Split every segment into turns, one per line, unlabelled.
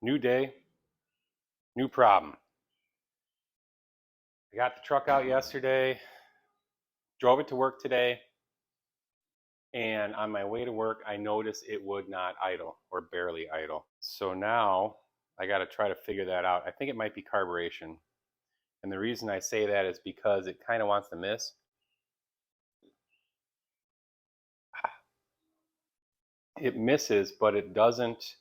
New day, new problem. I got the truck out yesterday, drove it to work today, and on my way to work, I noticed it would not idle or barely idle. So now I got to try to figure that out. I think it might be carburation. And the reason I say that is because it kind of wants to miss. It misses, but it doesn't,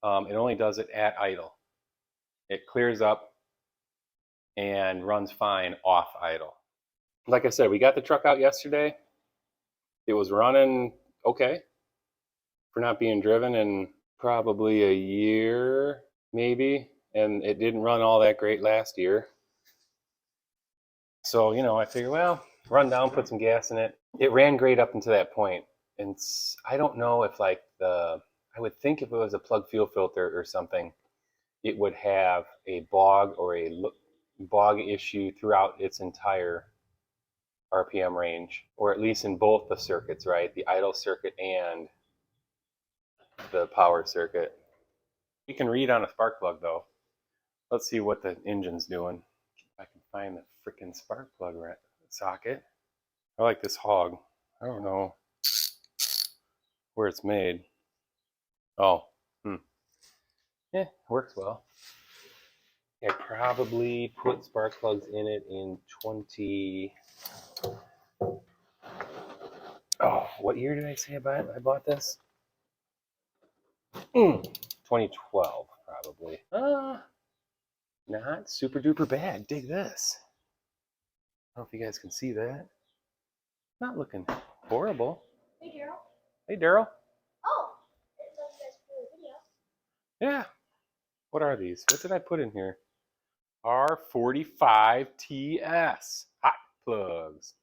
it only does it at idle. It clears up and runs fine off idle. Like I said, we got the truck out yesterday. It was running okay for not being driven in probably a year, maybe. And it didn't run all that great last year. So, I figured, well, run down, put some gas in it. It ran great up until that point. And I don't know if I would think if it was a plug fuel filter or something, it would have a bog or a bog issue throughout its entire RPM range, or at least in both the circuits, right? The idle circuit and the power circuit. You can read on a spark plug though. Let's see what the engine's doing. If I can find the freaking spark plug socket. I like this hog. I don't know where it's made. Oh, yeah, works well. I probably put spark plugs in it in 20. Oh, what year did I say I bought this? 2012, probably. Not super duper bad. Dig this. I don't know if you guys can see that. Not looking horrible.
Hey, Daryl.
Hey, Daryl.
Oh, it's like you guys for the video.
Yeah. What are these? What did I put in here? R45TS. Hot plugs.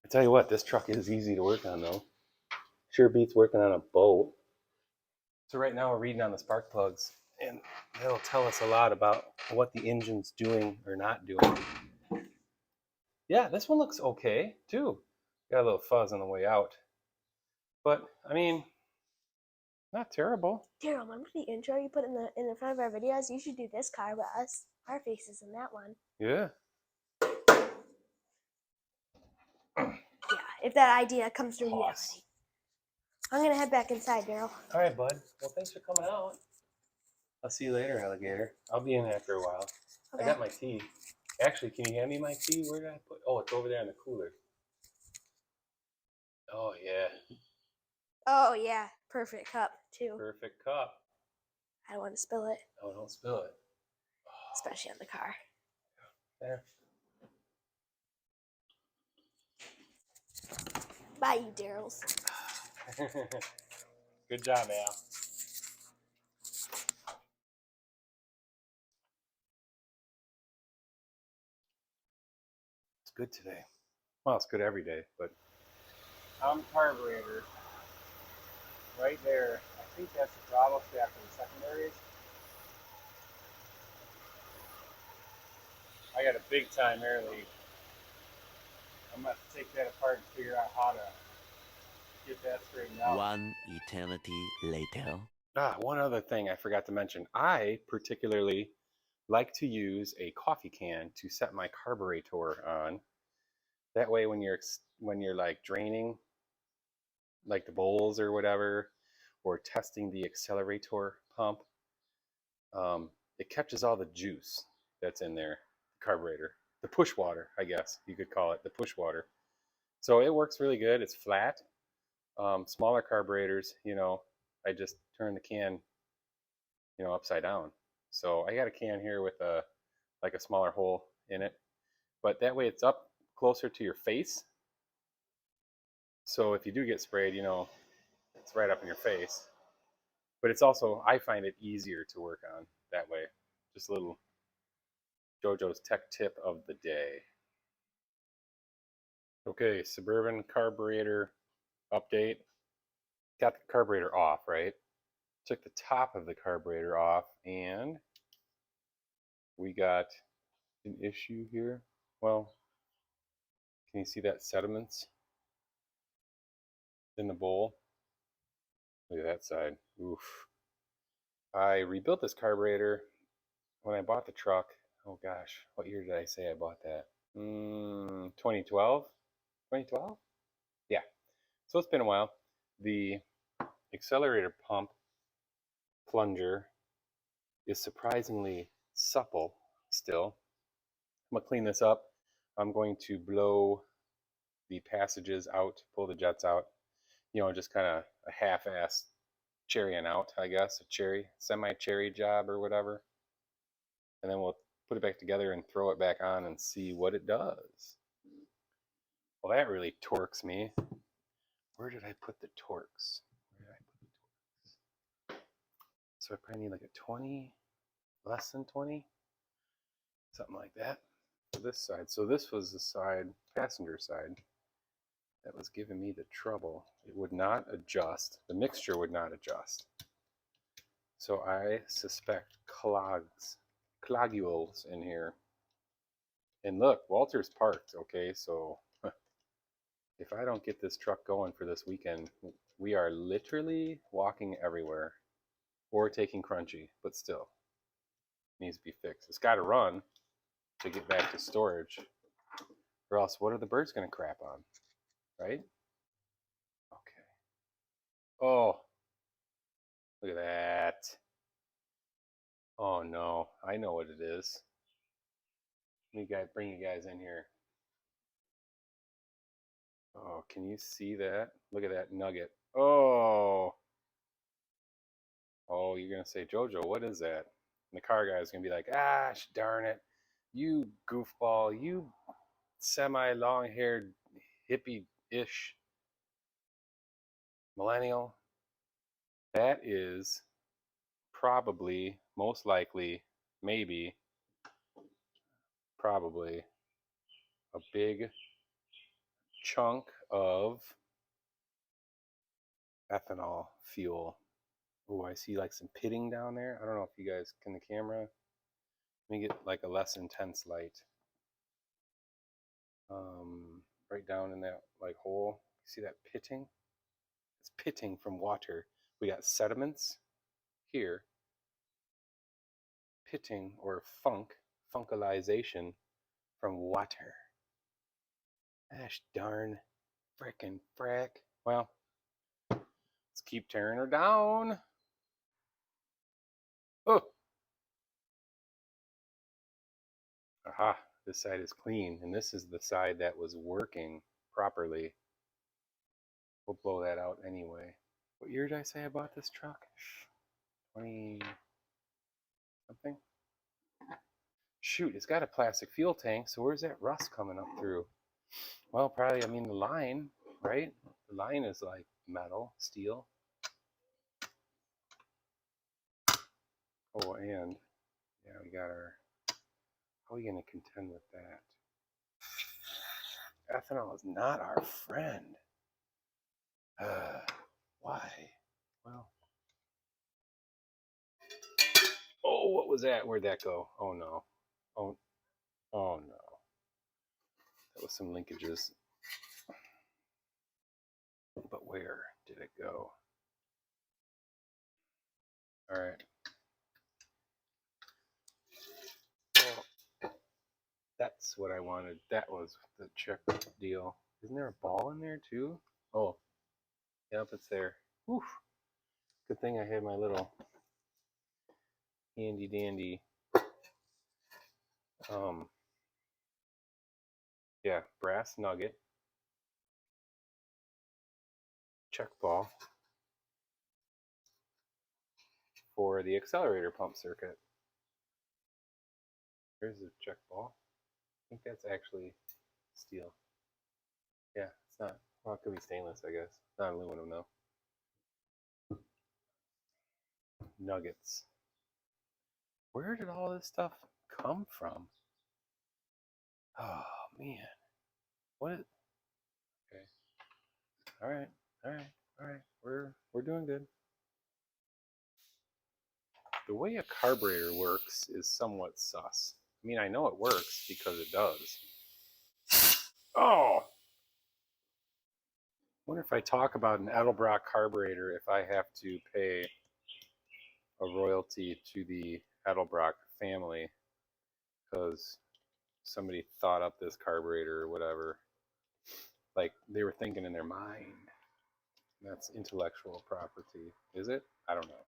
I tell you what, this truck is easy to work on, though. Sure beats working on a boat. So right now we're reading on the spark plugs, and they'll tell us a lot about what the engine's doing or not doing. Yeah, this one looks okay, too. Got a little fuzz on the way out. But, I mean, not terrible.
Daryl, remember the intro you put in the front of our videos? You should do this car with us. Our faces in that one.
Yeah.
Yeah, if that idea comes to reality. I'm gonna head back inside, Daryl.
All right, bud. Well, thanks for coming out. I'll see you later, alligator. I'll be in after a while. Okay. I got my tea. Actually, can you hand me my tea? Where did I put? Oh, it's over there in the cooler. Oh, yeah.
Oh, yeah. Perfect cup, too.
Perfect cup.
I don't want to spill it.
Oh, don't spill it.
Especially on the car.
There.
Bye, you Daryls.
Good job, Al. It's good today. Well, it's good every day, but carburetor right there. I think that's the throttle shaft for the secondaries. I got a big time air leak. I'm going to have to take that apart and figure out how to get that straightened out.
One eternity later.
One other thing I forgot to mention. I particularly like to use a coffee can to set my carburetor on. That way when you're like draining like the bowls or whatever, or testing the accelerator pump, it catches all the juice that's in there, the carburetor. The push water, I guess you could call it, the push water. So it works really good. It's flat. Smaller carburetors, I just turn the can, upside down. So I got a can here with a smaller hole in it, but that way it's up closer to your face. So if you do get sprayed, it's right up in your face. But it's also, I find it easier to work on that way. Just a little Jojo's tech tip of the day. Okay, Suburban carburetor update. Got the carburetor off, right? Took the top of the carburetor off, and we got an issue here. Well, can you see that sediments in the bowl? Look at that side. Oof. I rebuilt this carburetor when I bought the truck. Oh gosh, what year did I say I bought that? 2012? 2012? Yeah. So it's been a while. The accelerator pump plunger is surprisingly supple still. I'm going to clean this up. I'm going to blow the passages out, pull the jets out. You know, just kind of a half-assed cherrying out, I guess, a semi-cherry job or whatever. And then we'll put it back together and throw it back on and see what it does. Well, that really torques me. Where did I put the torques? So I probably need like a 20, less than 20, something like that. This side. So this was the side, passenger side, that was giving me the trouble. It would not adjust. The mixture would not adjust. So I suspect clogules in here. And look, Walter's parked, okay? So if I don't get this truck going for this weekend, we are literally walking everywhere or taking crunchy, but still needs to be fixed. It's got to run to get back to storage, or else what are the birds going to crap on, right? Okay. Oh, look at that. Oh no, I know what it is. Let me bring you guys in here. Oh, can you see that? Look at that nugget. Oh, you're gonna say, Jojo, what is that? And the car guy is gonna be like, darn it, you goofball, you semi-long-haired hippie-ish millennial. That is probably, most likely, maybe, probably a big chunk of ethanol fuel. Oh, I see like some pitting down there. I don't know if you guys can, the camera. Let me get like a less intense light. Right down in that like hole. You see that pitting? It's pitting from water. We got sediments here. Pitting or funkalization from water. Gosh darn frickin' frack. Well, let's keep tearing her down. Oh! Aha, this side is clean, and this is the side that was working properly. We'll blow that out anyway. What year did I say I bought this truck? 20 something? Shoot, it's got a plastic fuel tank, so where's that rust coming up through? Well, probably, I mean, the line, right? The line is like metal, steel. Oh, and, yeah, we got our, how are we going to contend with that? Ethanol is not our friend. Why? Well, oh, what was that? Where'd that go? Oh, no. Oh no. That was some linkages. But where did it go? All right. Oh, that's what I wanted. That was the check deal. Isn't there a ball in there too? Oh, yep, it's there. Whew. Good thing I had my little handy dandy yeah, brass nugget check ball for the accelerator pump circuit. Here's the check ball. I think that's actually steel. Yeah, it's not. Well, it could be stainless, I guess. Not aluminum though. Nuggets. Where did all this stuff come from? Oh man. What is, okay. All right. All right. All right. We're doing good. The way a carburetor works is somewhat sus. I mean, I know it works because it does. Oh! Wonder if I talk about an Edelbrock carburetor if I have to pay a royalty to the Edelbrock family because somebody thought up this carburetor or whatever. Like they were thinking in their mind. That's intellectual property. Is it? I don't know.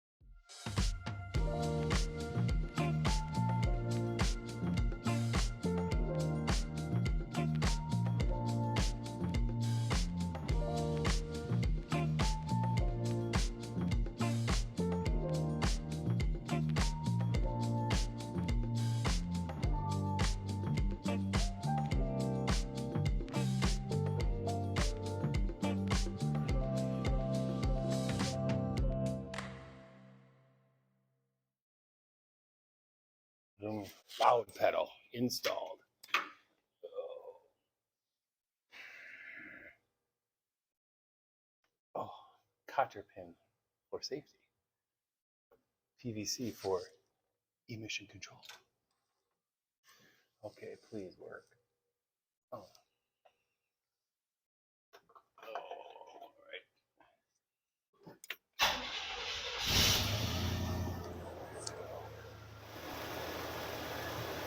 Loud pedal installed. Oh, cotter pin for safety. PVC for emission control. Okay, please work. Oh. All right.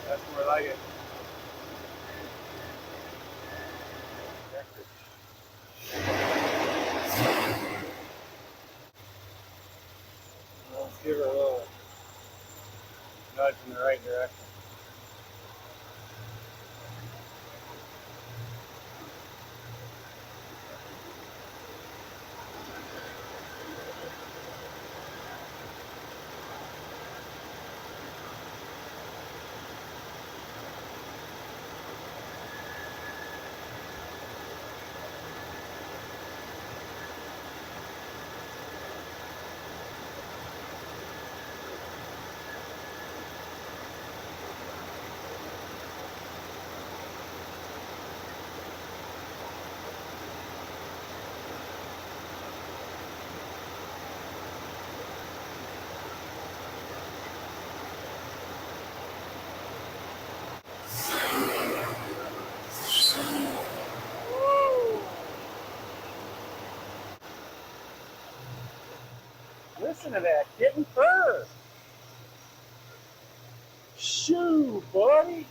That's more like it. Let's give her a little nudge in the right direction. Listen to that kitten purr. Shoo, buddy.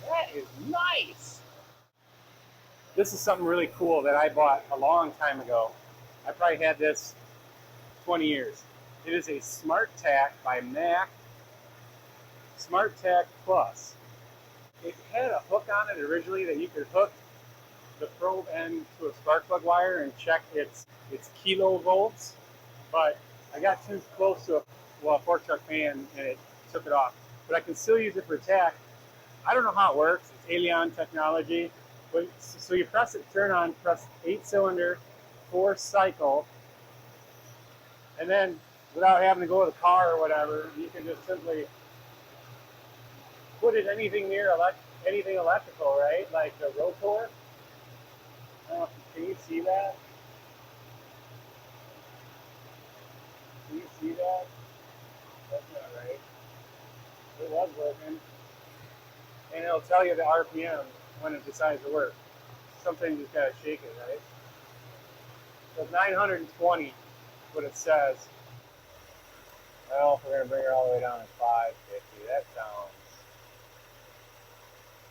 That is nice. This is something really cool that I bought a long time ago. I probably had this 20 years. It is a Smart Tack by Mac. Smart Tack Plus. It had a hook on it originally that you could hook the probe end to a spark plug wire and check its kilovolts. But I got too close to a fork truck fan and it took it off. But I can still use it for tack. I don't know how it works. It's alien technology. But so you press it, turn on, press 8-cylinder, 4-cycle, and then without having to go to the car or whatever, you can just simply put it anything near anything electrical, right? Like the rotor. I don't know, can you see that? Can you see that? That's not right. It was working. And it'll tell you the RPM when it decides to work. Something just gotta shake it, right? So 920, what it says. Well, we're gonna bring her all the way down to 550. That sounds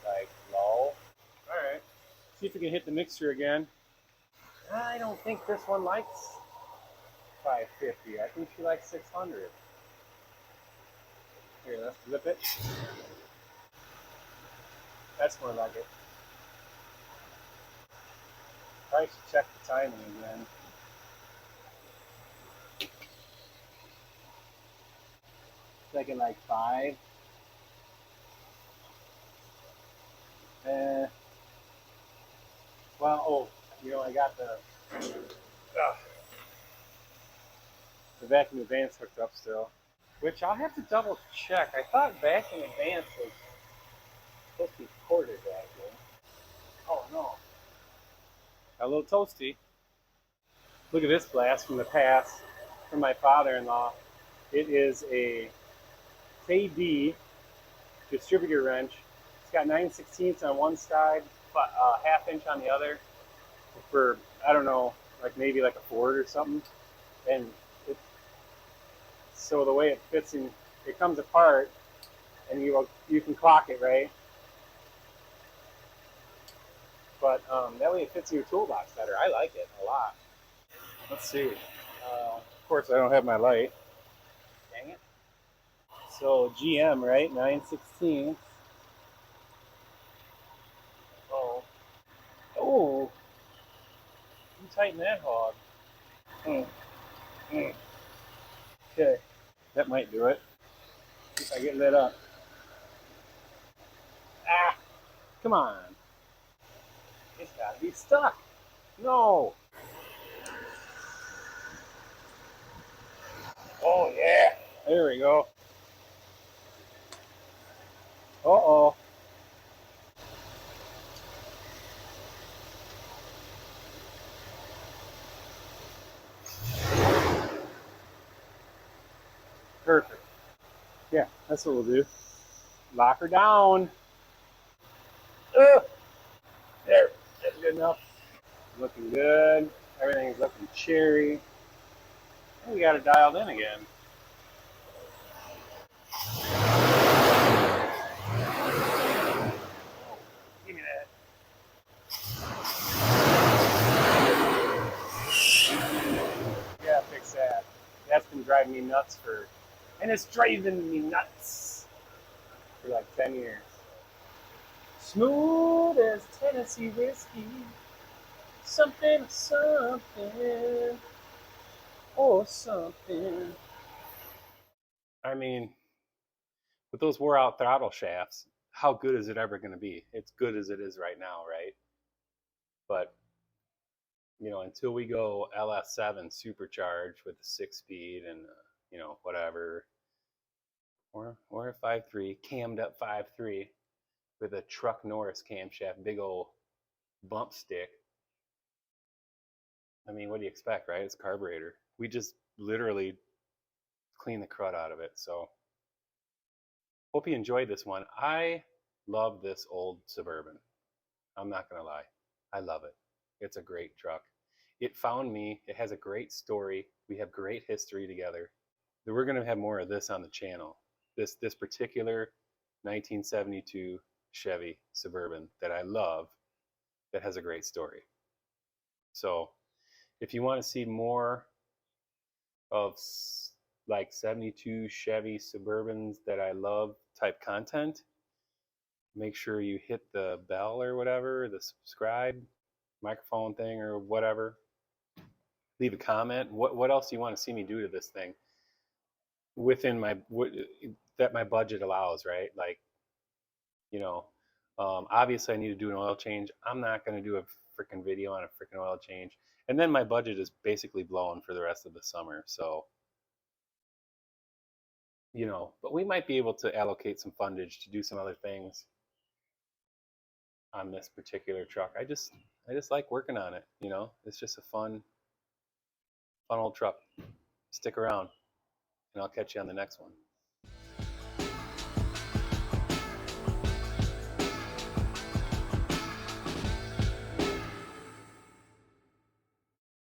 like low. Alright. See if we can hit the mixture again. I don't think this one likes 550. I think she likes 600. Here, let's flip it. That's more like it. Probably should check the timing again. Second like 5. Well, oh, you know, I got the vacuum advance hooked up still, which I'll have to double check. I thought vacuum advance was supposed to be quarter vacuum. Oh no. A little toasty. Look at this blast from the past from my father-in-law. It is a KD distributor wrench. It's got 9/16 on one side, but ½ inch on the other. For, I don't know, like maybe like a Ford or something. And it's So the way it fits in, it comes apart, and you can clock it, right? But that way it fits in your toolbox better. I like it a lot. Let's see. Of course, I don't have my light. Dang it. So GM, right? 9/16. Oh. Oh. You tighten that hog. Okay. That might do it. If I get lit up. Ah! Come on. It's gotta be stuck. No. Oh, yeah. There we go. Uh-oh. Perfect. Yeah, that's what we'll do. Lock her down. There. That's good enough. Looking good. Everything's looking cherry. And we got it dialed in again. Give me that. Yeah, fix that. That's been driving me nuts and it's driving me nuts for like 10 years. Smooth as Tennessee whiskey. Something, something. Oh, something. I mean, with those wore out throttle shafts, how good is it ever going to be? It's good as it is right now, right? But, until we go LS7 supercharged with a 6-speed and, whatever, or a 5.3, cammed up 5.3 with a Truck Norris camshaft, big old bump stick. I mean, what do you expect, right? It's carburetor. We just literally clean the crud out of it. So hope you enjoyed this one. I love this old Suburban. I'm not going to lie. I love it. It's a great truck. It found me. It has a great story. We have great history together. We're going to have more of this on the channel. This particular 1972 Chevy Suburban that I love, that has a great story. So if you want to see more of like 72 Chevy Suburbans that I love type content, make sure you hit the bell or whatever, the subscribe microphone thing or whatever. Leave a comment. What else do you want to see me do to this thing within that my budget allows, right? Like, obviously I need to do an oil change. I'm not going to do a freaking video on a freaking oil change. And then my budget is basically blown for the rest of the summer. So, but we might be able to allocate some fundage to do some other things on this particular truck. I just like working on it. It's just a fun old truck. Stick around and I'll catch you on the next one.